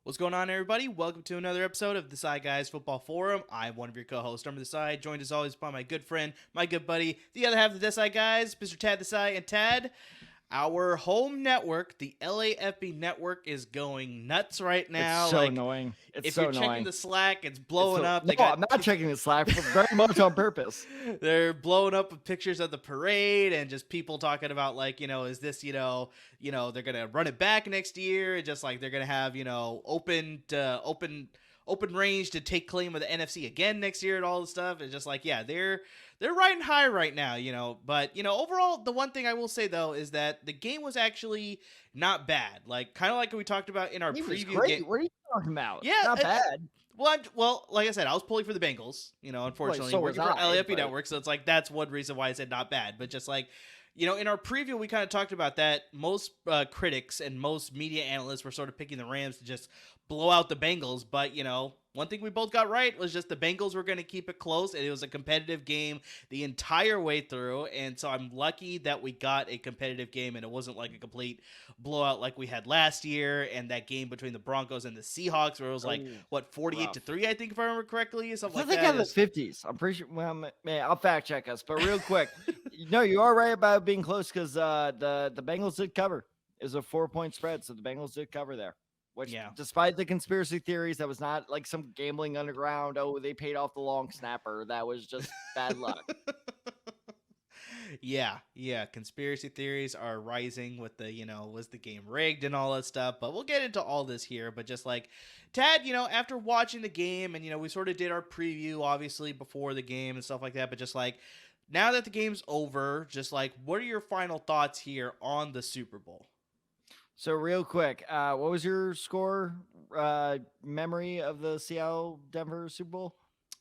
What's going on, everybody? Welcome to another episode of the Desai Guys Football Forum. I'm one of your co-hosts, Norman Desai, joined as always by my good friend, my good buddy, the other half of the Desai Guys, Mr. Tad Desai. And Tad, our home network, the LAFB network, is going nuts right It's now. so annoying. It's If so you're checking annoying. the Slack, it's It's blowing so, up. no, I'm not checking the Slack for very much on purpose. They're blowing up with pictures of the parade and just people talking about is this, they're gonna run it back next year, and just like they're gonna have, open range to take claim of the NFC again next year and all this stuff. It's just like, yeah, they're riding high right now, But overall, the one thing I will say though is that the game was actually not bad. Like kind of like we talked about in our It was preview great. game. What are you talking about? Yeah, Not bad. Well, like I said, I was pulling for the Bengals. Unfortunately, so was working for I, LAFB but- Network, so it's like that's one reason why I said not bad. But just like, in our preview, we kind of talked about that. Most critics and most media analysts were sort of picking the Rams to just blow out the Bengals. But one thing we both got right was just the Bengals were going to keep it close, and it was a competitive game the entire way through. And so I'm lucky that we got a competitive game, and it wasn't like a complete blowout like we had last year, and that game between the Broncos and the Seahawks, where it was like 48-3, I think, if I remember correctly, something I like think that. in the 50s. I'm pretty sure. Well, man, I'll fact check us. But real quick, no, you are right about being close because the Bengals did cover. It was a 4-point spread, so the Bengals did cover there. Which, despite the conspiracy theories, that was not like some gambling underground. Oh, they paid off the long snapper. That was just bad luck. Yeah. Conspiracy theories are rising with the, was the game rigged and all that stuff. But we'll get into all this here. But just like, Tad, after watching the game and, we sort of did our preview, obviously, before the game and stuff like that. But just like, now that the game's over, just like, what are your final thoughts here on the Super Bowl? So real quick, what was your score memory of the Seattle-Denver Super Bowl?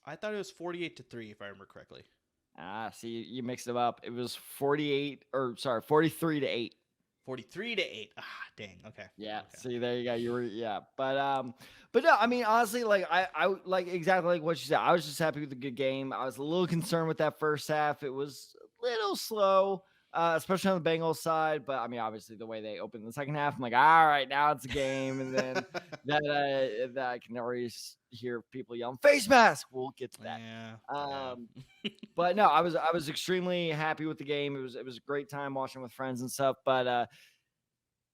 I thought it was 48-3, if I remember correctly. See, you mixed them up. It was 43-8. 43-8. Ah, dang. Okay. Yeah. Okay. See, there you go. You were, but no, I mean, honestly, like I like exactly like what you said. I was just happy with the good game. I was a little concerned with that first half. It was a little slow. Especially on the Bengals side, but I mean, obviously the way they opened the second half, I'm like, all right, now it's a game, and then that I can already hear people yelling face mask. We'll get to that. Yeah. But no, I was extremely happy with the game. It was a great time watching with friends and stuff. But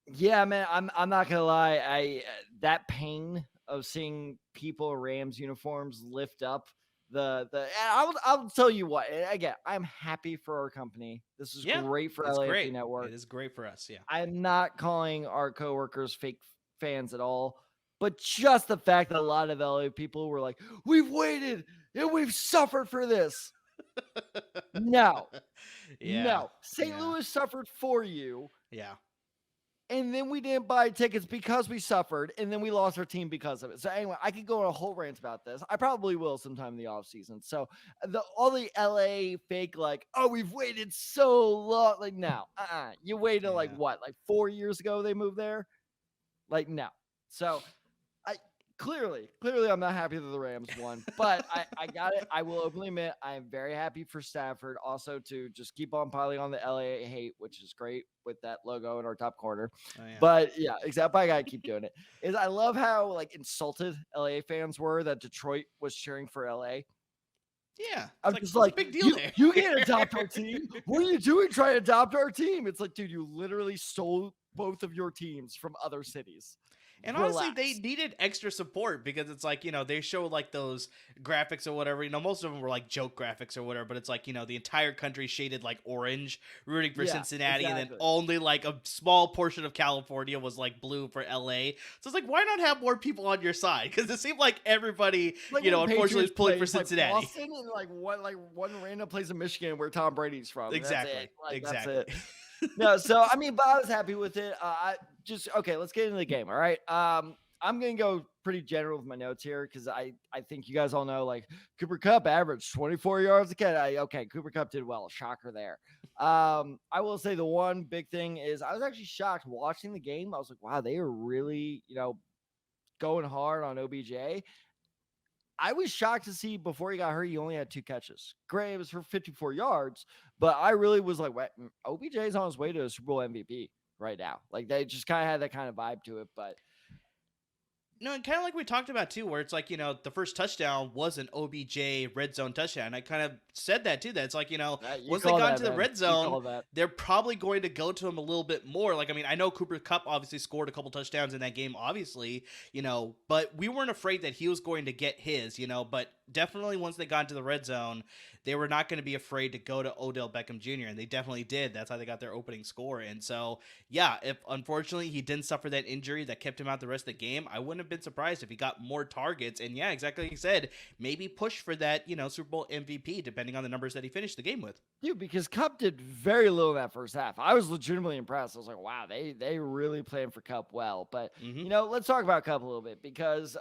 yeah, man, I'm not gonna lie, that pain of seeing people in Rams uniforms lift up. I'll tell you what. Again, I'm happy for our company. This is great for LAFB Network. It is great for us. Yeah, I'm not calling our coworkers fake fans at all, but just the fact that a lot of LA people were like, "We've waited and we've suffered for this." No, St. Louis suffered for you. Yeah. And then we didn't buy tickets because we suffered, and then we lost our team because of it. So anyway, I could go on a whole rant about this. I probably will sometime in the off season. So all the LA fake, like, oh, we've waited so long. Like, no, you waited like 4 years ago they moved there? Like, no. So Clearly, I'm not happy that the Rams won, but I got it. I will openly admit I am very happy for Stafford. Also, to just keep on piling on the LA hate, which is great with that logo in our top corner. Oh, yeah. But yeah, exactly. I gotta keep doing it. Is I love how like insulted LA fans were that Detroit was cheering for LA. Yeah, I'm just like, big deal there. You can't adopt our team. What are you doing trying to adopt our team? It's like, dude, you literally stole both of your teams from other cities. And honestly, they needed extra support because it's like, they show like those graphics or whatever. Most of them were like joke graphics or whatever, but it's like, the entire country shaded like orange, rooting for Cincinnati, and then only like a small portion of California was like blue for LA. So it's like, why not have more people on your side? Because it seemed like everybody, unfortunately, was pulling for Cincinnati. Like Boston and one random place in Michigan where Tom Brady's from. Exactly. That's it. No, so I mean, but I was happy with it. Okay, let's get into the game. All right. I'm gonna go pretty general with my notes here because I think you guys all know like Cooper Kupp averaged 24 yards a catch. Okay, Cooper Kupp did well. Shocker there. I will say the one big thing is I was actually shocked watching the game. I was like, wow, they are really going hard on OBJ. I was shocked to see before he got hurt, he only had 2 catches. Great, it was for 54 yards, but I really was like, what? OBJ is on his way to a Super Bowl MVP right now. Like they just kind of had that kind of vibe to it. But No, and kind of like we talked about too, where it's like, the first touchdown was an OBJ red zone touchdown. I kind of said that too, that it's like, You once they call got that, into the man. red You zone, call that. they're probably going to go to him a little bit more. Like, I mean, I know Cooper Kupp obviously scored a couple touchdowns in that game, obviously, but we weren't afraid that he was going to get his, but definitely once they got into the red zone, they were not going to be afraid to go to Odell Beckham Jr., and they definitely did. That's how they got their opening score. And so, yeah, if unfortunately he didn't suffer that injury that kept him out the rest of the game, I wouldn't have been surprised if he got more targets. And yeah, exactly like you said, maybe push for that, Super Bowl MVP, depending on the numbers that he finished the game with. Dude, because Cup did very little in that first half. I was legitimately impressed. I was like, wow, they really playing for Cup well. But let's talk about Cup a little bit, because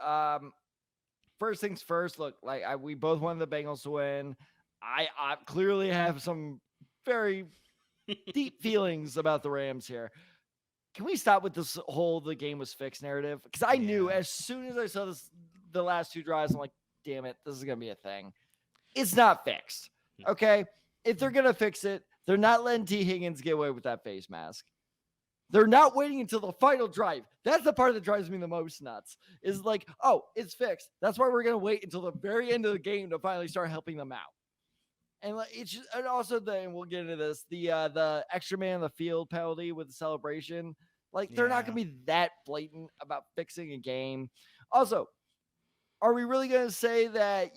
first things first, look, like we both wanted the Bengals to win. I clearly have some very deep feelings about the Rams here. Can we stop with this whole the game was fixed narrative? Because I knew as soon as I saw the last two drives, I'm like, damn it, this is going to be a thing. It's not fixed. Okay? If they're going to fix it, they're not letting T. Higgins get away with that face mask. They're not waiting until the final drive. That's the part that drives me the most nuts. Is like, oh, it's fixed. That's why we're going to wait until the very end of the game to finally start helping them out. And it's just, and also and we'll get into this, the extra man on the field penalty with the celebration. Like, they're not going to be that blatant about fixing a game. Also, are we really going to say that,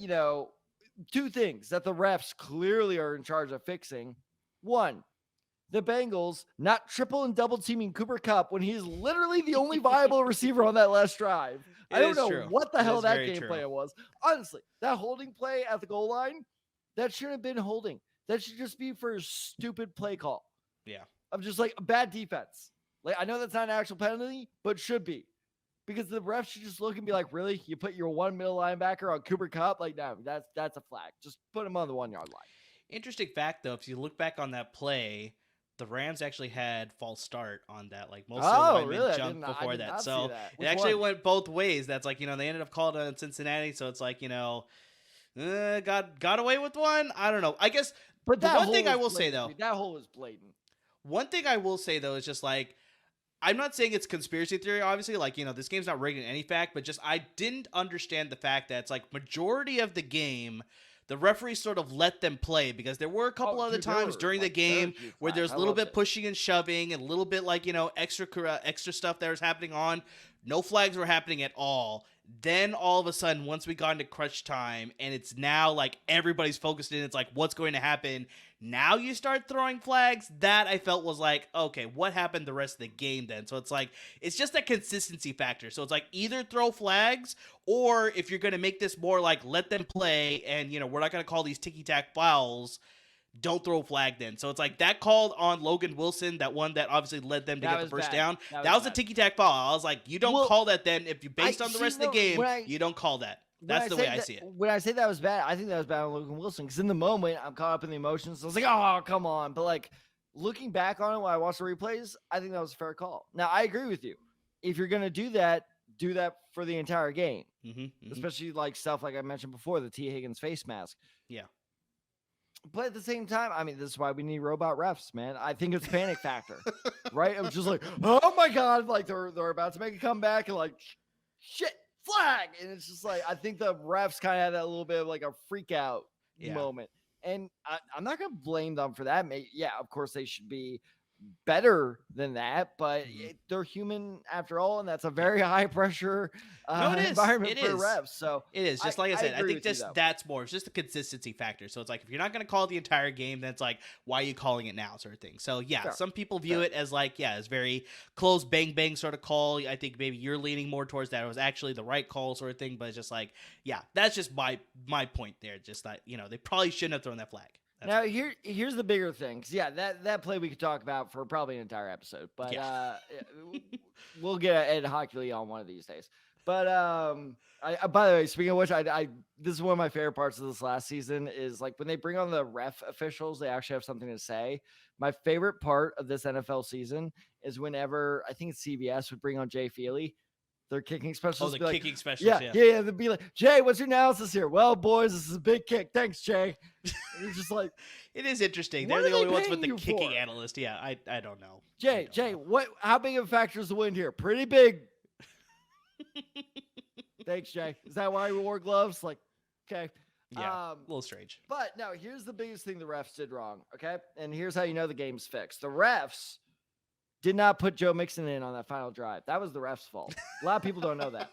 two things that the refs clearly are in charge of fixing? One, the Bengals not triple and double teaming Cooper Kupp when he's literally the only viable receiver on that last drive. I don't know what the hell that game plan was. Honestly, that holding play at the goal line, that shouldn't have been holding. That should just be for a stupid play call. Yeah. Of just like a bad defense. Like, I know that's not an actual penalty, but should be. Because the ref should just look and be like, really? You put your one middle linebacker on Cooper Kupp? Like, no, that's a flag. Just put him on the 1 yard line. Interesting fact, though, if you look back on that play, the Rams actually had false start on that. Like, most of the linemen jumped before that. So it actually went both ways. That's like, they ended up calling it in Cincinnati. So it's like, got away with one. I don't know. I guess. But the one thing I will say, though, that hole is blatant. One thing I will say, though, is just like, I'm not saying it's conspiracy theory, obviously. Like, this game's not rigged in any fact, but just I didn't understand the fact that it's like majority of the game, the referees sort of let them play, because there were a couple other times during the game where there's a little bit pushing and shoving and a little bit like, extra stuff that was happening on. No flags were happening at all. Then all of a sudden, once we got into crunch time and it's now like everybody's focused in, it's like, what's going to happen? Now you start throwing flags. That I felt was like, okay, what happened the rest of the game then? So it's like, it's just a consistency factor. So it's like, either throw flags, or if you're going to make this more like, let them play and, we're not going to call these ticky-tack fouls, don't throw a flag then. So it's like that called on Logan Wilson, that one that obviously led them to get the first down. That was a ticky-tack foul. I was like, you don't call that then. If you based on the rest of the game, you don't call that. That's the way I see it. When I say that was bad, I think that was bad on Logan Wilson, because in the moment, I'm caught up in the emotions. I was like, oh, come on. But like, looking back on it when I watched the replays, I think that was a fair call. Now, I agree with you. If you're going to do that for the entire game. Especially like stuff like I mentioned before, the T. Higgins face mask. Yeah. But at the same time, I mean, this is why we need robot refs, man. I think it's panic factor, right? It was just like, oh my God, like they're about to make a comeback and like, shit, flag. And it's just like, I think the refs kind of had that little bit of like a freak out moment. And I'm not going to blame them for that. Yeah, of course they should be better than that, but they're human after all, and that's a very high pressure environment for refs. So it is, just like I said, I think that's more, it's just a consistency factor. So it's like, if you're not going to call it the entire game, then it's like, why are you calling it now, sort of thing. So yeah, some people view it as like, as very close, bang bang sort of call. I think maybe you're leaning more towards that it was actually the right call, sort of thing. But it's just like, yeah, that's just my point there. Just that, they probably shouldn't have thrown that flag. Now here's the bigger thing, because that play we could talk about for probably an entire episode, but we'll get Ed Hockley on one of these days. But I by the way, speaking of which, I this is one of my favorite parts of this last season is like when they bring on the ref officials, they actually have something to say. My favorite part of this NFL season is whenever I think it's CBS would bring on Jay Feely. Their kicking specialist. Oh, the kicking specialist. Yeah. They'd be like, Jay, what's your analysis here? Well, boys, this is a big kick. Thanks, Jay. It's just like, it is interesting. They're the only ones with the kicking analyst. Yeah, I don't know. Jay, how big of a factor is the wind here? Pretty big. Thanks, Jay. Is that why we wore gloves? Like, okay. Yeah, a little strange. But no, here's the biggest thing the refs did wrong, okay? And here's how you know the game's fixed. The refs did not put Joe Mixon in on that final drive. That was the refs' fault. A lot of people don't know that.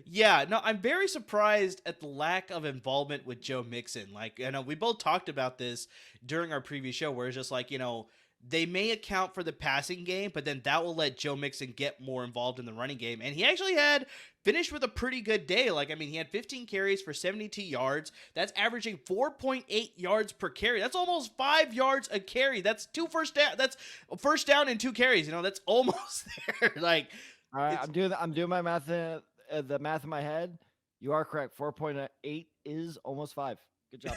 Yeah, no, I'm very surprised at the lack of involvement with Joe Mixon. Like, I know we both talked about this during our previous show where it's just like, they may account for the passing game, but then that will let Joe Mixon get more involved in the running game. And he actually finished with a pretty good day. Like, I mean, he had 15 carries for 72 yards. That's averaging 4.8 yards per carry. That's almost 5 yards a carry. That's first down. That's a first down and 2 carries. That's almost there. Like, all right, I'm doing my math, the math in my head. You are correct. 4.8 is almost 5. Good job.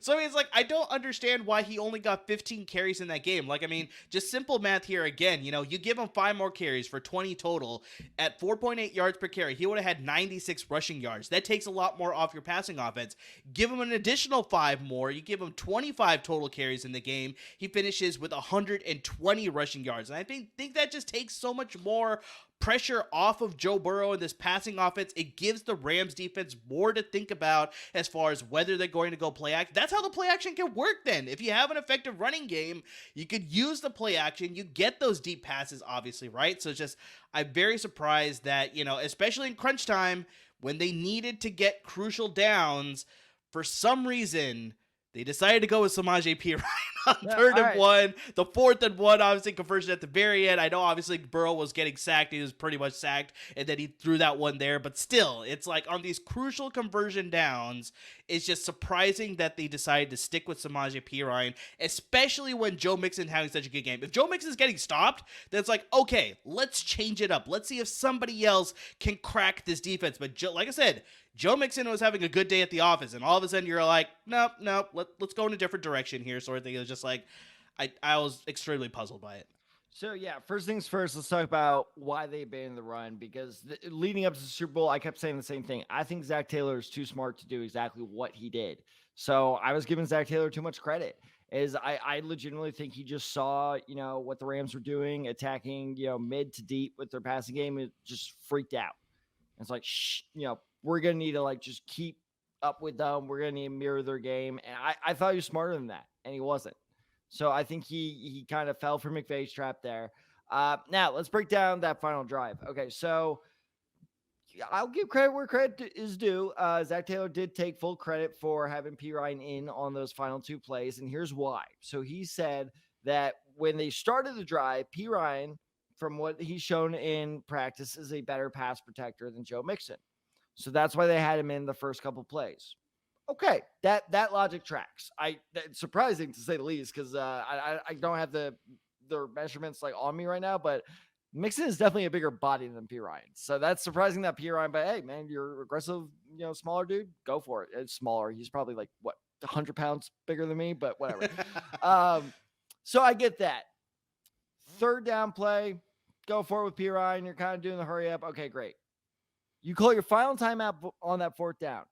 So I mean, it's like, I don't understand why he only got 15 carries in that game. Like, I mean, just simple math here again. You give him 5 more carries for 20 total at 4.8 yards per carry. He would have had 96 rushing yards. That takes a lot more off your passing offense. Give him an additional 5 more. You give him 25 total carries in the game. He finishes with 120 rushing yards. And I think that just takes so much more pressure off of Joe Burrow in this passing offense. It gives the Rams defense more to think about as far as whether they're going to go play action. That's how the play action can work then. If you have an effective running game, you could use the play action. You get those deep passes, obviously, right? So it's just, I'm very surprised that, especially in crunch time, when they needed to get crucial downs, for some reason, they decided to go with Samaje Perine on 3rd and 1. The 4th and 1, obviously, conversion at the very end. I know, obviously, Burrow was getting sacked. He was pretty much sacked, and then he threw that one there. But still, it's like on these crucial conversion downs, it's just surprising that they decided to stick with Samaje Perine, especially when Joe Mixon having such a good game. If Joe Mixon's getting stopped, then it's like, okay, let's change it up. Let's see if somebody else can crack this defense. But like I said, Joe Mixon was having a good day at the office, and all of a sudden you're like, nope, let's go in a different direction here, sort of thing. It was just like, I was extremely puzzled by it. So, yeah, first things first, let's talk about why they abandoned the run, because leading up to the Super Bowl, I kept saying the same thing. I think Zach Taylor is too smart to do exactly what he did. So I was giving Zach Taylor too much credit. I legitimately think he just saw, what the Rams were doing, attacking, mid to deep with their passing game. It just freaked out. It's like, we're going to need to just keep up with them. We're going to need to mirror their game. And I thought he was smarter than that, and he wasn't. So I think he kind of fell for McVay's trap there. Now let's break down that final drive. Okay, so I'll give credit where credit is due. Zach Taylor did take full credit for having Perine in on those final 2 plays, and here's why. So he said that when they started the drive, Perine, from what he's shown in practice, is a better pass protector than Joe Mixon. So that's why they had him in the first couple plays. Okay, that logic tracks. It's surprising to say the least, because I don't have their measurements on me right now, but Mixon is definitely a bigger body than Perine. So that's surprising that Perine, but hey, man, you're aggressive, smaller dude, go for it. It's smaller. He's probably 100 pounds bigger than me, but whatever. So I get that. 3rd down play, go for it with Perine. You're kind of doing the hurry up. Okay, great. You call your final timeout on that 4th down.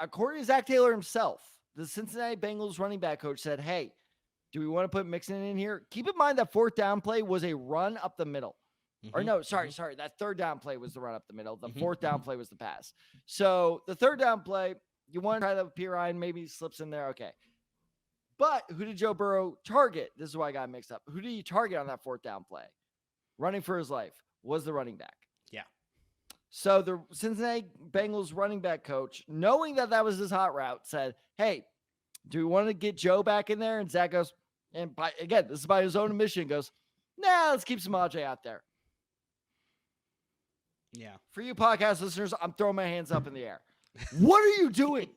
According to Zach Taylor himself, the Cincinnati Bengals running back coach said, hey, do we want to put Mixon in here? Keep in mind that 4th down play was a run up the middle. Mm-hmm. Or no, sorry. That 3rd down play was the run up the middle. The 4th down play was the pass. So the 3rd down play, you want to try that with Perine, maybe he slips in there. Okay. But who did Joe Burrow target? This is why I got mixed up. Who did he target on that 4th down play? Running for his life was the running back. Yeah. So the Cincinnati Bengals running back coach, knowing that was his hot route, said, hey, do we want to get Joe back in there? And Zach goes, and again, this is by his own admission, goes, nah, let's keep Samaje out there. Yeah. For you podcast listeners, I'm throwing my hands up in the air. What are you doing?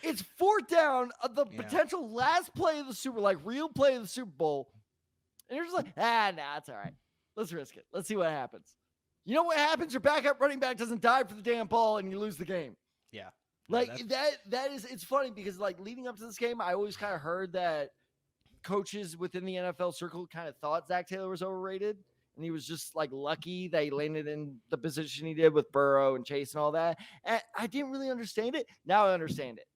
It's 4th down of the potential last play of the real play of the Super Bowl. And you're just like, nah, it's all right. Let's risk it. Let's see what happens. You know what happens? Your backup running back doesn't dive for the damn ball and you lose the game. Yeah. It's funny because leading up to this game, I always kind of heard that coaches within the NFL circle kind of thought Zach Taylor was overrated. And he was just lucky that he landed in the position he did with Burrow and Chase and all that. And I didn't really understand it. Now I understand it.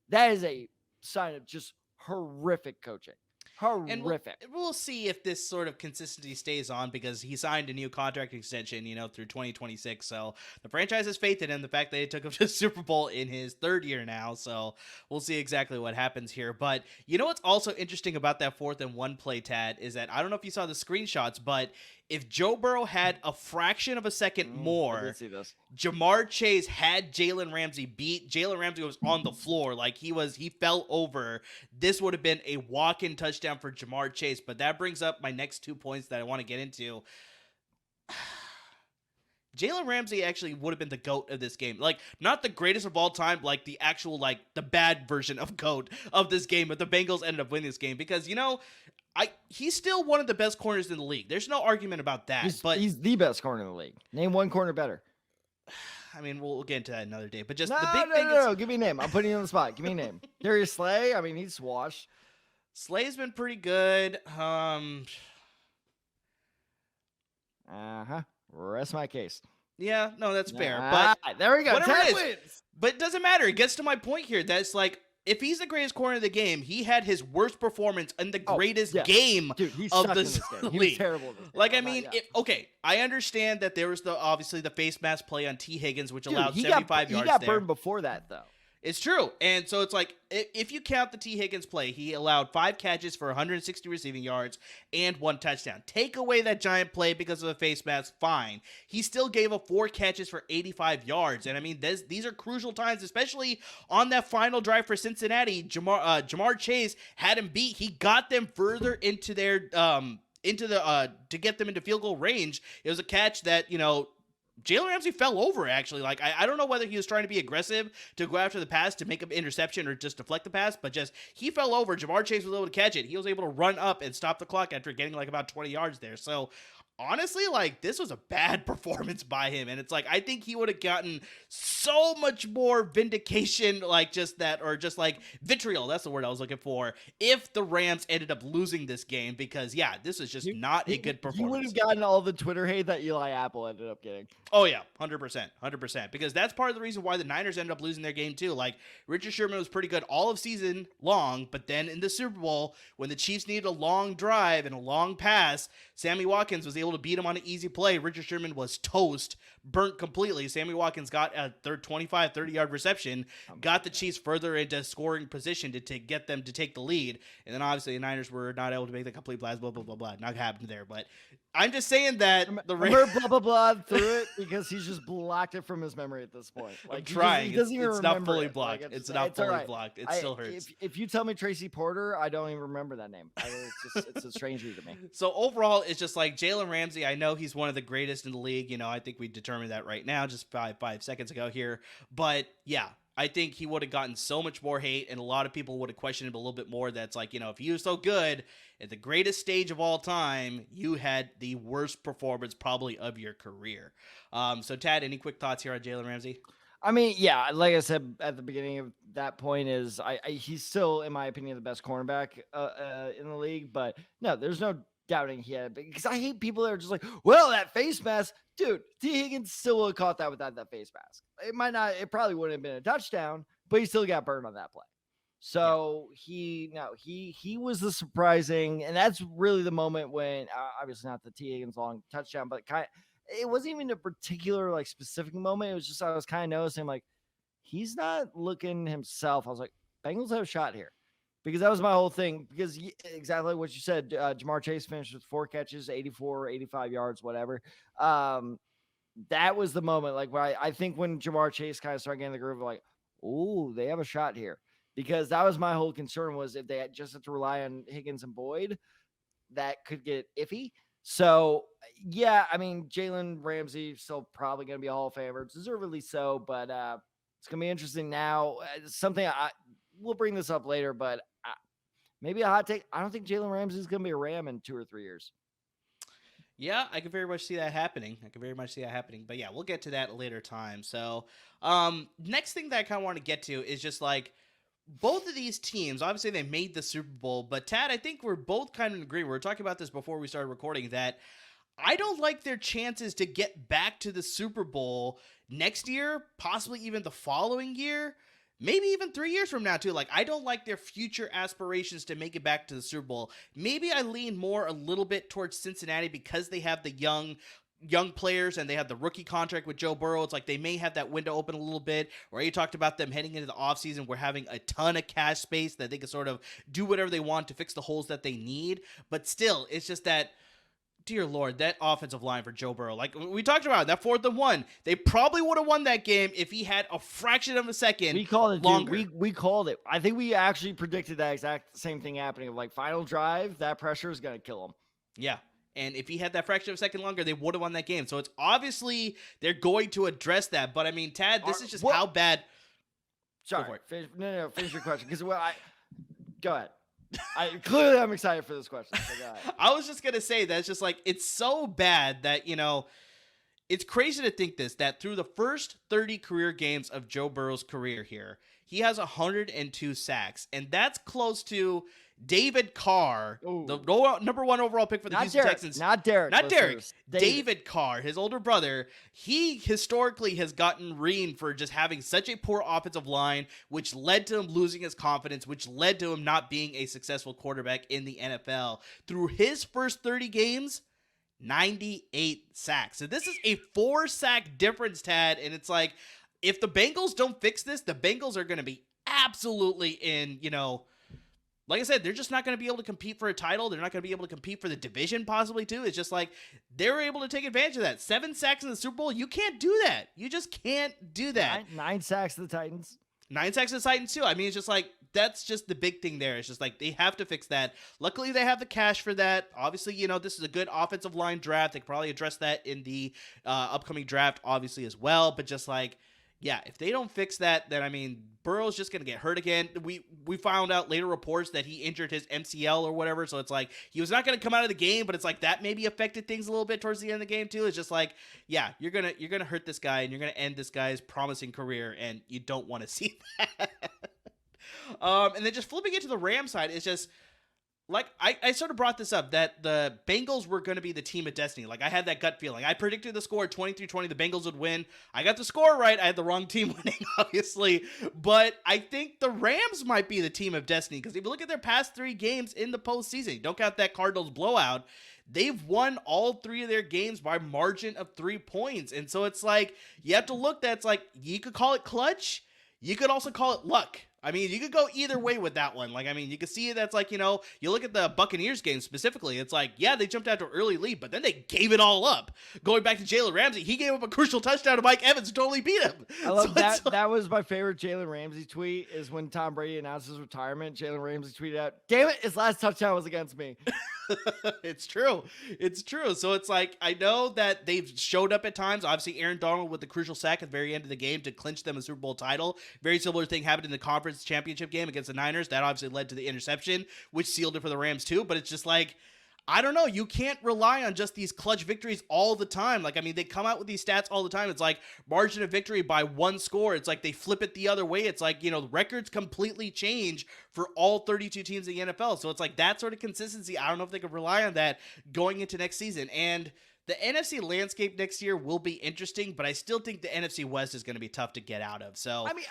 That is a sign of just horrific coaching. And Horrific. we'll see if this sort of consistency stays on, because he signed a new contract extension, through 2026. So the franchise has faith in him. The fact that he took him to the Super Bowl in his third year now. So we'll see exactly what happens here. But what's also interesting about that 4th and 1 play, Tad, is that I don't know if you saw the screenshots, but if Joe Burrow had a fraction of a second more, I did see this. Jamar Chase had Jalen Ramsey beat. Jalen Ramsey was on the floor. Like he fell over. This would have been a walk-in touchdown for Jamar Chase. But that brings up my next 2 points that I want to get into. Jalen Ramsey actually would have been the GOAT of this game. Like, not the greatest of all time, like the actual, like, the bad version of GOAT of this game, but the Bengals ended up winning this game because, he's still one of the best corners in the league. There's no argument about that. He's the best corner in the league. Name one corner better. I mean, we'll get into that another day. But just the big thing is... No. Give me a name. I'm putting you on the spot. Give me a name. Darius Slay. I mean, he's washed. Slay's been pretty good. Rest my case. Yeah, no, that's fair. But there we go. 10 wins. But it doesn't matter. It gets to my point here. That's like, if he's the greatest corner of the game, he had his worst performance in the greatest game of this league. He was terrible in this game. Like, I mean, I understand that there was obviously the face mask play on T. Higgins, which allowed 75 yards. He got burned before that, though. It's true. And so it's like, if you count the T. Higgins play, he allowed 5 catches for 160 receiving yards and 1 touchdown. Take away that giant play because of the face mask, fine. He still gave up 4 catches for 85 yards. And I mean, these are crucial times, especially on that final drive for Cincinnati. Jamar Chase had him beat. He got them further into their, to get them into field goal range. It was a catch that, Jalen Ramsey fell over, actually. Like, I don't know whether he was trying to be aggressive to go after the pass to make an interception or just deflect the pass, but he fell over. Jamar Chase was able to catch it. He was able to run up and stop the clock after getting, like, about 20 yards there. So, honestly, like, this was a bad performance by him. And it's like, I think he would have gotten so much more vindication, like, vitriol. That's the word I was looking for. If the Rams ended up losing this game, because, this is just not a good performance. You would have gotten all the Twitter hate that Eli Apple ended up getting. Oh, yeah. 100%. Because that's part of the reason why the Niners ended up losing their game, too. Like, Richard Sherman was pretty good all of season long, but then in the Super Bowl, when the Chiefs needed a long drive and a long pass, Sammy Watkins was able to beat him on an easy play. Richard Sherman was toast, burnt completely. Sammy Watkins got a 25, 30-yard reception, got the Chiefs further into scoring position to get them to take the lead. And then obviously the Niners were not able to make the complete blast, blah, blah, blah, blah. Not happened there. But I'm just saying that the Rams blah, blah, blah through it because he's just blocked it from his memory at this point. Like, I'm trying. He doesn't even it's remember not fully it. blocked. Like, it's not fully blocked. It still hurts. If you tell me Tracy Porter, I don't even remember that name. It's a stranger to me. So overall, it's just like Jalen Ramsey. I know he's one of the greatest in the league. I think we determined that right now, just five seconds ago here. But yeah, I think he would have gotten so much more hate, and a lot of people would have questioned him a little bit more. That's like, if you were so good at the greatest stage of all time, you had the worst performance probably of your career. So Tad, any quick thoughts here on Jalen Ramsey? I mean, yeah, like I said at the beginning of that point is he's still, in my opinion, the best cornerback in the league. But no, there's no doubting he had, because I hate people that are just like, well, that face mask, dude. T. Higgins still would have caught that without that face mask. It probably wouldn't have been a touchdown, but he still got burned on that play. So he was the surprising, and that's really the moment when obviously not the T. Higgins long touchdown, but it wasn't even a particular like specific moment. It was just, I was kind of noticing like, he's not looking himself. I was like, Bengals have a shot here. Because that was my whole thing. Because exactly what you said, Jamar Chase finished with 4 catches, 84, 85 yards, whatever. That was the moment, like, where I think when Jamar Chase kind of started getting the groove, like, oh, they have a shot here. Because that was my whole concern, was if they had just had to rely on Higgins and Boyd, that could get iffy. So, yeah, I mean, Jalen Ramsey still probably going to be a Hall of Famer, deservedly so. But it's going to be interesting now. Something we'll bring this up later, but maybe a hot take. I don't think Jalen Ramsey is going to be a Ram in 2 or 3 years. Yeah, I can very much see that happening. But yeah, we'll get to that at a later time. So next thing that I kind of want to get to is just like, both of these teams, obviously they made the Super Bowl, but Tad, I think we're both kind of in agreement. We were talking about this before we started recording, that I don't like their chances to get back to the Super Bowl next year, possibly even the following year. maybe even 3 years from now too. Like, I don't like their future aspirations to make it back to the Super Bowl. Maybe I lean more a little bit towards Cincinnati because they have the young players and they have the rookie contract with Joe Burrow. It's like they may have that window open a little bit. Or you talked about them heading into the offseason. We're having a ton of cash space that they can sort of do whatever they want to fix the holes that they need. But still, it's just that, dear Lord, that offensive line for Joe Burrow. Like we talked about, that 4th and 1, they probably would have won that game if he had a fraction of a second we called it, longer. Dude. We called it. I think we actually predicted that exact same thing happening. Like, final drive, that pressure is going to kill him. Yeah. And if he had that fraction of a second longer, they would have won that game. So it's obviously they're going to address that. But I mean, Tad, this is just how bad. Sorry. Finish your question. Because go ahead. I'm excited for this question. So go ahead. I was just going to say that it's just like, it's so bad that, it's crazy to think that through the first 30 career games of Joe Burrow's career here, he has 102 sacks. And that's close to David Carr, the number 1 overall pick for the Houston Texans. Not Derek. David Carr, his older brother. He historically has gotten reamed for just having such a poor offensive line, which led to him losing his confidence, which led to him not being a successful quarterback in the NFL. Through his first 30 games, 98 sacks. So this is a 4-sack difference, Tad. And it's like, if the Bengals don't fix this, the Bengals are going to be absolutely in, like I said, they're just not going to be able to compete for a title. They're not going to be able to compete for the division possibly too. It's just like they're able to take advantage of that. 7 sacks in the Super Bowl. You can't do that. You just can't do that. 9 sacks to the Titans. 9 sacks to the Titans too. I mean, it's just like, that's just the big thing there. It's just like they have to fix that. Luckily, they have the cash for that. Obviously, this is a good offensive line draft. They could probably address that in the upcoming draft, obviously, as well. But just like, yeah, if they don't fix that, then, I mean, Burrow's just going to get hurt again. We found out later reports that he injured his MCL or whatever, so it's like he was not going to come out of the game, but it's like that maybe affected things a little bit towards the end of the game too. It's just like, yeah, you're going to hurt this guy and you're going to end this guy's promising career, and you don't want to see that. And then just flipping it to the Ram side, it's just like I sort of brought this up that the Bengals were going to be the team of destiny. Like I had that gut feeling. I predicted the score 23-20, the Bengals would win. I got the score right. I had the wrong team winning, obviously. But I think the Rams might be the team of destiny because if you look at their past 3 games in the postseason, don't count that Cardinals blowout, they've won all 3 of their games by margin of 3 points. And so it's like, you have to look, that's like, you could call it clutch. You could also call it luck. I mean, you could go either way with that one. Like, I mean, you can see that's like, you look at the Buccaneers game specifically. It's like, yeah, they jumped out to an early lead, but then they gave it all up. Going back to Jalen Ramsey, he gave up a crucial touchdown to Mike Evans to totally beat him. I love that. That was my favorite Jalen Ramsey tweet is when Tom Brady announced his retirement. Jalen Ramsey tweeted out, "Damn it, his last touchdown was against me." It's true. It's true. So it's like, I know that they've showed up at times. Obviously, Aaron Donald with the crucial sack at the very end of the game to clinch them a Super Bowl title. Very similar thing happened in the conference championship game against the Niners. That obviously led to the interception, which sealed it for the Rams too. But it's just like, I don't know. You can't rely on just these clutch victories all the time. Like, I mean, they come out with these stats all the time. It's like margin of victory by 1 score. It's like they flip it the other way. It's like, the records completely change for all 32 teams in the NFL. So it's like that sort of consistency. I don't know if they can rely on that going into next season. And the NFC landscape next year will be interesting, but I still think the NFC West is going to be tough to get out of. So, I mean,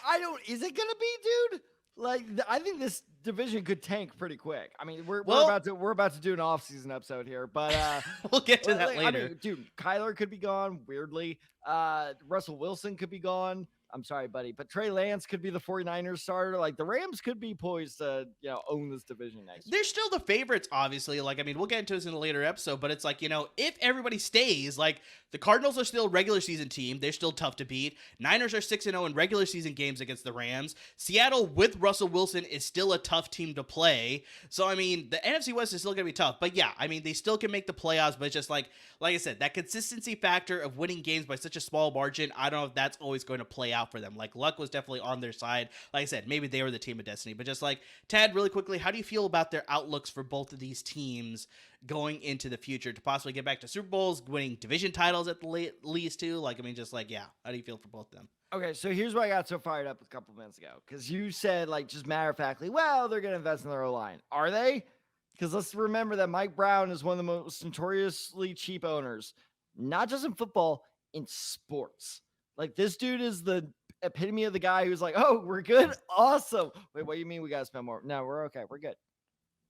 is it going to be, dude? Like, I think this division could tank pretty quick. I mean, we're about to do an off-season episode here, but we'll get to that later. I mean, dude, Kyler could be gone weirdly. Russell Wilson could be gone. I'm sorry, buddy, but Trey Lance could be the 49ers starter. Like, the Rams could be poised to, own this division next year. They're still the favorites, obviously. Like, I mean, we'll get into this in a later episode, but it's like, if everybody stays, like, the Cardinals are still a regular season team. They're still tough to beat. Niners are 6-0 in regular season games against the Rams. Seattle with Russell Wilson is still a tough team to play. So, I mean, the NFC West is still going to be tough. But yeah, I mean, they still can make the playoffs, but it's just like I said, that consistency factor of winning games by such a small margin, I don't know if that's always going to play out for them. Like, luck was definitely on their side. Like I said, maybe they were the team of destiny. But just like, Tad, really quickly, how do you feel about their outlooks for both of these teams going into the future to possibly get back to Super Bowls, winning division titles at the least too? Like, I mean, just like, yeah, how do you feel for both of them? Okay, so here's why I got so fired up a couple minutes ago. Because you said, like, just matter-of-factly, well, they're going to invest in their O-line. Are they? Because let's remember that Mike Brown is one of the most notoriously cheap owners, not just in football, in sports. Like, this dude is the epitome of the guy who's like, oh, we're good. Awesome. Wait, what do you mean we got to spend more? No, we're okay. We're good.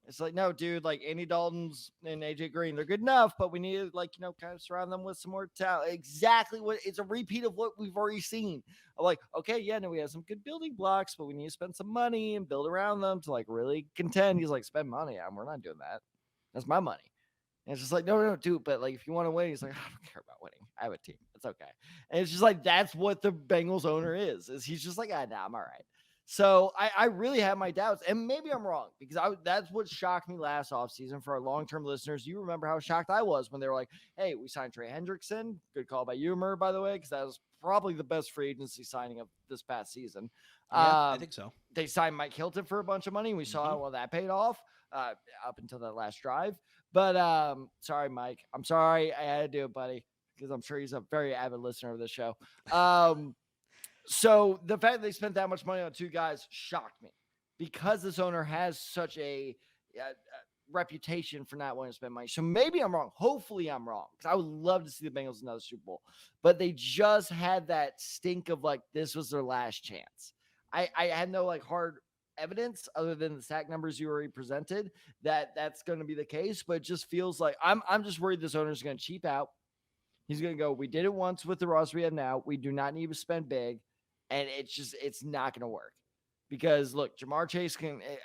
It's like, no, dude, like Andy Dalton's and AJ Green, they're good enough, but we need to, like, kind of surround them with some more talent. Exactly what it's a repeat of what we've already seen. I'm like, okay, yeah, no, we have some good building blocks, but we need to spend some money and build around them to like really contend. He's like, spend money. We're not doing that. That's my money. And it's just like, no, dude, but like if you want to win, he's like, I don't care about winning. I have a team. It's okay. And it's just like that's what the Bengals owner is he's just like, nah, I'm all right. So I really have my doubts, and maybe I'm wrong because that's what shocked me last offseason. For our long-term listeners, you remember how shocked I was when they were like, hey, we signed Trey Hendrickson. Good call by you, Murr, by the way, because that was probably the best free agency signing of this past season. Yeah, I think so. They signed Mike Hilton for a bunch of money. We saw how well that paid off up until that last drive. But sorry, Mike. I'm sorry I had to do it, buddy, because I'm sure he's a very avid listener of this show. So the fact that they spent that much money on two guys shocked me because this owner has such a reputation for not wanting to spend money. So maybe I'm wrong. Hopefully I'm wrong because I would love to see the Bengals in another Super Bowl. But they just had that stink of like this was their last chance. I had no like hard evidence other than the sack numbers you already presented that that's going to be the case. But it just feels like I'm just worried this owner is going to cheap out. He's going to go, we did it once with the roster we have now. We do not need to spend big. And it's not going to work because look, Jamar Chase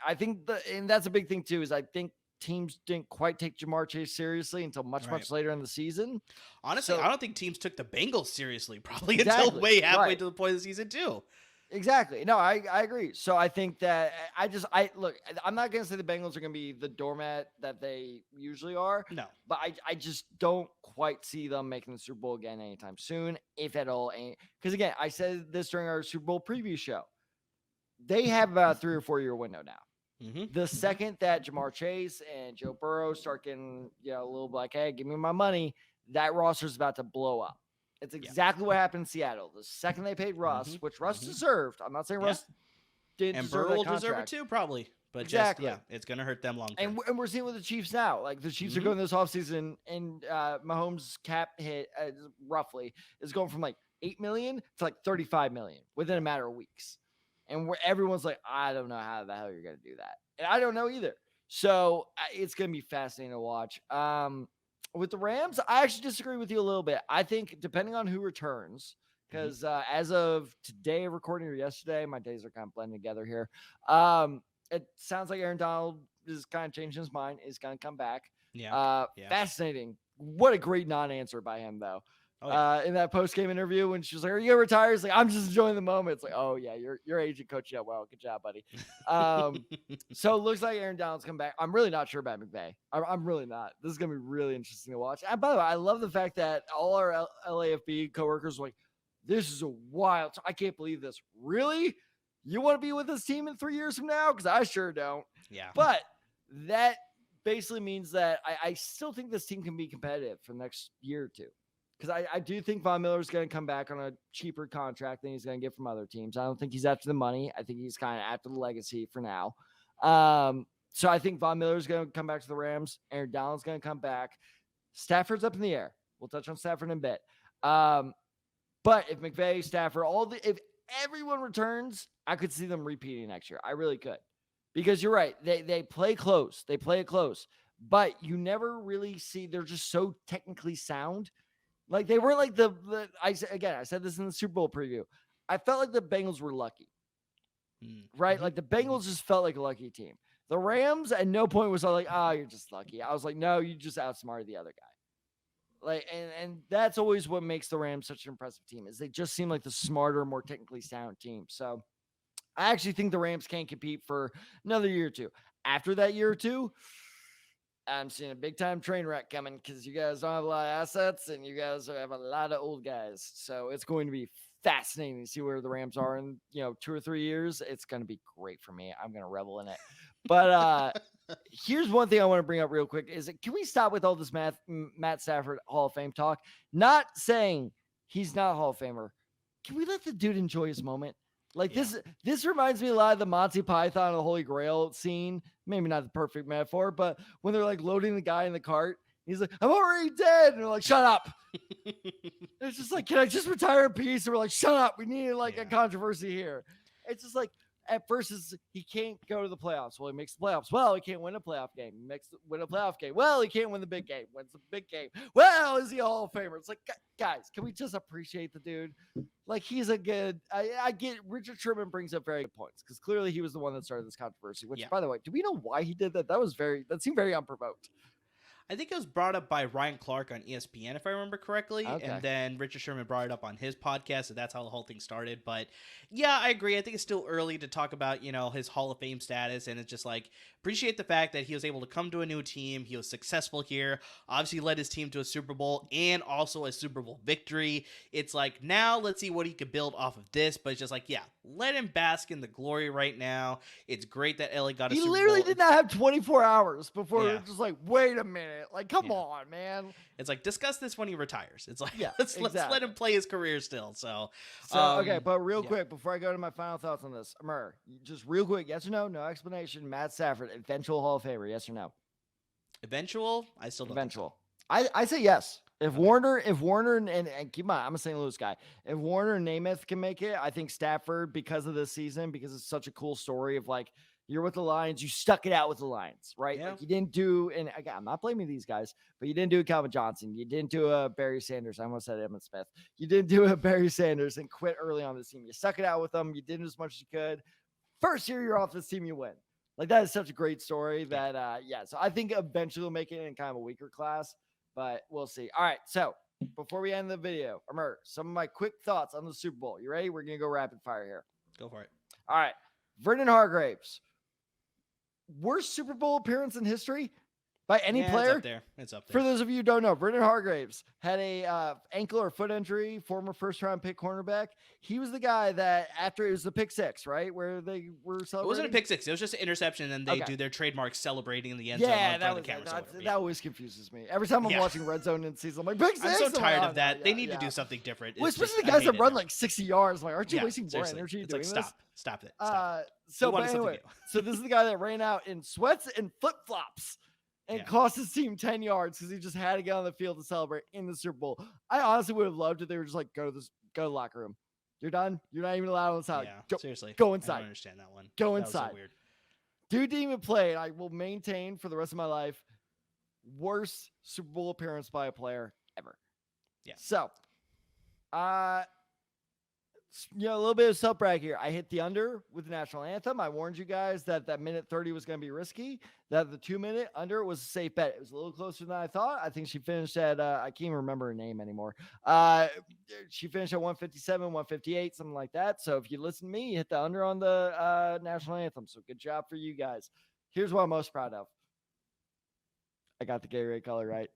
I think and that's a big thing too, is I think teams didn't quite take Jamar Chase seriously until much later in the season. Honestly, I don't think teams took the Bengals seriously probably until way halfway to the point of the season too. Exactly. No, I agree. So I think that look, I'm not going to say the Bengals are going to be the doormat that they usually are. No. But I just don't quite see them making the Super Bowl again anytime soon, if at all. Because again, I said this during our Super Bowl preview show. They have about a 3 or 4 year window now. Mm-hmm. The second that Jamar Chase and Joe Burrow start getting, a little like, hey, give me my money, that roster is about to blow up. It's exactly what happened in Seattle. The second they paid Russ, which Russ deserved. I'm not saying Russ didn't deserve that contract. And Burrow will deserve it too, probably. But exactly. It's going to hurt them long term. And we're seeing with the Chiefs now. Like the Chiefs are going this offseason, and Mahomes' cap hit roughly is going from like $8 million to like $35 million within a matter of weeks. And where everyone's like, I don't know how the hell you're going to do that. And I don't know either. So it's going to be fascinating to watch. With the Rams, I actually disagree with you a little bit. I think depending on who returns, because as of today, recording or yesterday, my days are kind of blending together here. It sounds like Aaron Donald is kind of changing his mind. Is going to come back. Fascinating. What a great non-answer by him, though. In that post-game interview when she was like, are you going to retire? He's like, I'm just enjoying the moment. It's like, oh, yeah, your agent coached you up well. Good job, buddy. So it looks like Aaron Donald's come back. I'm really not sure about McVay. I'm really not. This is going to be really interesting to watch. And by the way, I love the fact that all our LAFB coworkers were like, this is a wild. I can't believe this. Really? You want to be with this team in 3 years from now? Because I sure don't. Yeah. But that basically means that I still think this team can be competitive for the next year or two. Because I do think Von Miller is going to come back on a cheaper contract than he's going to get from other teams. I don't think he's after the money. I think he's kind of after the legacy for now. So I think Von Miller is going to come back to the Rams. Aaron Donald's going to come back. Stafford's up in the air. We'll touch on Stafford in a bit. But if McVay, Stafford, if everyone returns, I could see them repeating next year. I really could. Because you're right. They play close. They play it close. But you never really see, they're just so technically sound. Like they were like I said this in the Super Bowl preview. I felt like the Bengals were lucky, right? Like the Bengals just felt like a lucky team. The Rams at no point was like, oh, you're just lucky. I was like, no, you just outsmarted the other guy. Like, and that's always what makes the Rams such an impressive team is they just seem like the smarter, more technically sound team. So I actually think the Rams can compete for another year or two. After that year or two, I'm seeing a big time train wreck coming because you guys don't have a lot of assets and you guys have a lot of old guys. So it's going to be fascinating to see where the Rams are in 2 or 3 years. It's going to be great for me. I'm going to revel in it. But here's one thing I want to bring up real quick is can we stop with all this Matt Stafford Hall of Fame talk? Not saying he's not a Hall of Famer. Can we let the dude enjoy his moment? Like this reminds me a lot of the Monty Python and the Holy Grail scene. Maybe not the perfect metaphor, but when they're like loading the guy in the cart He's like, I'm already dead. And we're like, shut up. It's just like, can I just retire in peace? And we're like, shut up. We need like a controversy here. It's just like, at first, he can't go to the playoffs. Well, he makes the playoffs. Well, he can't win a playoff game. Win a playoff game. Well, he can't win the big game. Wins the big game. Well, is he a Hall of Famer? It's like, guys, can we just appreciate the dude? Like, he's a good. I get Richard Sherman brings up very good points because clearly he was the one that started this controversy. Which, by the way, do we know why he did that? That seemed very unprovoked. I think it was brought up by Ryan Clark on ESPN, if I remember correctly. Okay. And then Richard Sherman brought it up on his podcast, so that's how the whole thing started. But yeah, I agree. I think it's still early to talk about, his Hall of Fame status. And it's just like, appreciate the fact that he was able to come to a new team. He was successful here. Obviously led his team to a Super Bowl and also a Super Bowl victory. It's like, now let's see what he could build off of this. But it's just like, yeah, let him bask in the glory right now. It's great that LA got a Super Bowl. He literally did not have 24 hours before it was just like, wait a minute. Like, come on, man. It's like, discuss this when he retires. It's like, let's let him play his career still. So okay, but real quick, before I go to my final thoughts on this, Amir, just real quick, yes or no? No explanation. Matt Stafford, eventual Hall of Famer, yes or no? Eventual? I still don't eventual. I say yes. If Warner and keep in mind, I'm a St. Louis guy. If Warner and Namath can make it, I think Stafford, because of this season, because it's such a cool story of like, you're with the Lions. You stuck it out with the Lions, right? Yeah. Like you didn't do, and again, I'm not blaming these guys, but you didn't do a Calvin Johnson. You didn't do a Barry Sanders. I almost said Emmitt Smith. You didn't do a Barry Sanders and quit early on this team. You stuck it out with them. You did as much as you could. First year you're off this team, you win. Like that is such a great story that, So I think eventually we'll make it in kind of a weaker class, but we'll see. All right. So before we end the video, Amir, some of my quick thoughts on the Super Bowl. You ready? We're going to go rapid fire here. Go for it. All right. Vernon Hargreaves. Worst Super Bowl appearance in history by any player. It's up there. For those of you who don't know, Vernon Hargreaves had a ankle or foot injury, former first-round pick cornerback. He was the guy that after it was the pick six, right, where they were celebrating. It wasn't a pick six. It was just an interception, and they do their trademark celebrating in the end zone. Yeah, that always confuses me. Every time I'm watching Red Zone in season, I'm like, pick six. I'm so tired of that. They need to do something different. Well, especially the guys that run like 60 yards. Like, aren't you wasting more energy doing this? Stop it. But anyway, so this is the guy that ran out in sweats and flip-flops and cost his team 10 yards because he just had to get on the field to celebrate in the Super Bowl. I honestly would have loved it. They were just like, go to the locker room. You're done. You're not even allowed inside. Yeah, seriously. Go inside. I don't understand that one. Go inside. That was so weird. Dude didn't even play. And I will maintain for the rest of my life, worst Super Bowl appearance by a player ever. Yeah. So, a little bit of self-brag here. I hit the under with the national anthem. I warned you guys that minute 30 was going to be risky, that the 2-minute under was a safe bet. It was a little closer than I thought. I think she finished at, I can't even remember her name anymore. She finished at 157, 158, something like that. So if you listen to me, you hit the under on the national anthem. So good job for you guys. Here's what I'm most proud of. I got the Gatorade color right.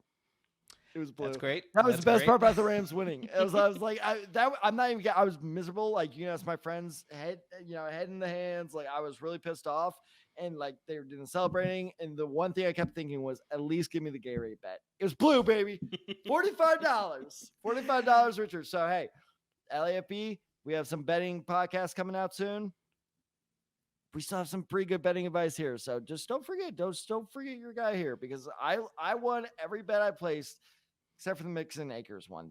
It was blue. That's great. That was the best part about the Rams winning. I was like, I'm not even. I was miserable. Like, it's my friend's head in the hands. Like, I was really pissed off, and like they were doing celebrating. And the one thing I kept thinking was, at least give me the Gatorade bet. It was blue, baby. $45, Richard. So hey, LAFB, we have some betting podcasts coming out soon. We still have some pretty good betting advice here. So just don't forget your guy here, because I won every bet I placed except for the Mixon Akers one.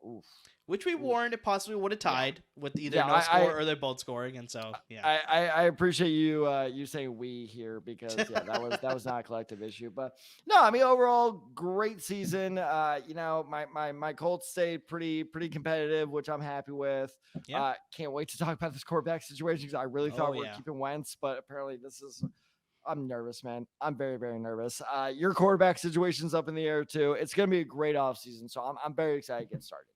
Oof. Which we warned it possibly would have tied with either no score or they're both scoring. And so, I appreciate you saying we here, because that was not a collective issue. But no, I mean, overall, great season. My Colts stayed pretty competitive, which I'm happy with. Yeah. Can't wait to talk about this quarterback situation, because I really thought we were keeping Wentz, but apparently I'm nervous, man. I'm very, very nervous. Your quarterback situation's up in the air too. It's going to be a great offseason, so I'm very excited to get started.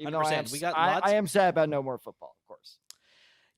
Even though I am sad about no more football, of course.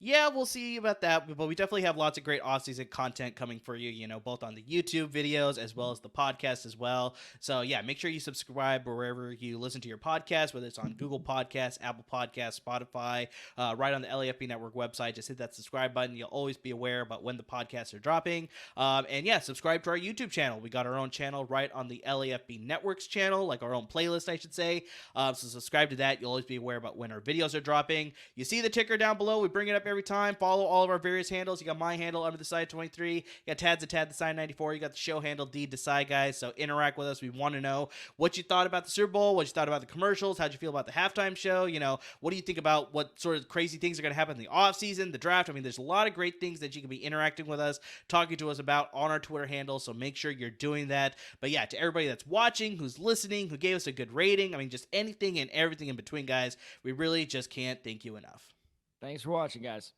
Yeah, we'll see about that, but we definitely have lots of great off-season content coming for you, both on the YouTube videos as well as the podcast as well. So yeah, make sure you subscribe wherever you listen to your podcast, whether it's on Google Podcasts, Apple Podcasts, Spotify, right on the LAFB Network website. Just hit that subscribe button. You'll always be aware about when the podcasts are dropping. And yeah, subscribe to our YouTube channel. We got our own channel right on the LAFB Network's channel, like our own playlist, I should say. So subscribe to that. You'll always be aware about when our videos are dropping. You see the ticker down below. We bring it up every time. Follow all of our various handles. You got my handle, under the side 23. You got Tad's at Tad the side 94. You got the show handle, D Desai Guys. So interact with us. We want to know what you thought about the Super Bowl, what you thought about the commercials, how'd you feel about the halftime show. What do you think about what sort of crazy things are going to happen in the offseason, the draft? I mean, there's a lot of great things that you can be interacting with us, talking to us about on our Twitter handle. So make sure you're doing that. But yeah, to everybody that's watching, who's listening, who gave us a good rating, I mean, just anything and everything in between, guys, we really just can't thank you enough. Thanks for watching, guys.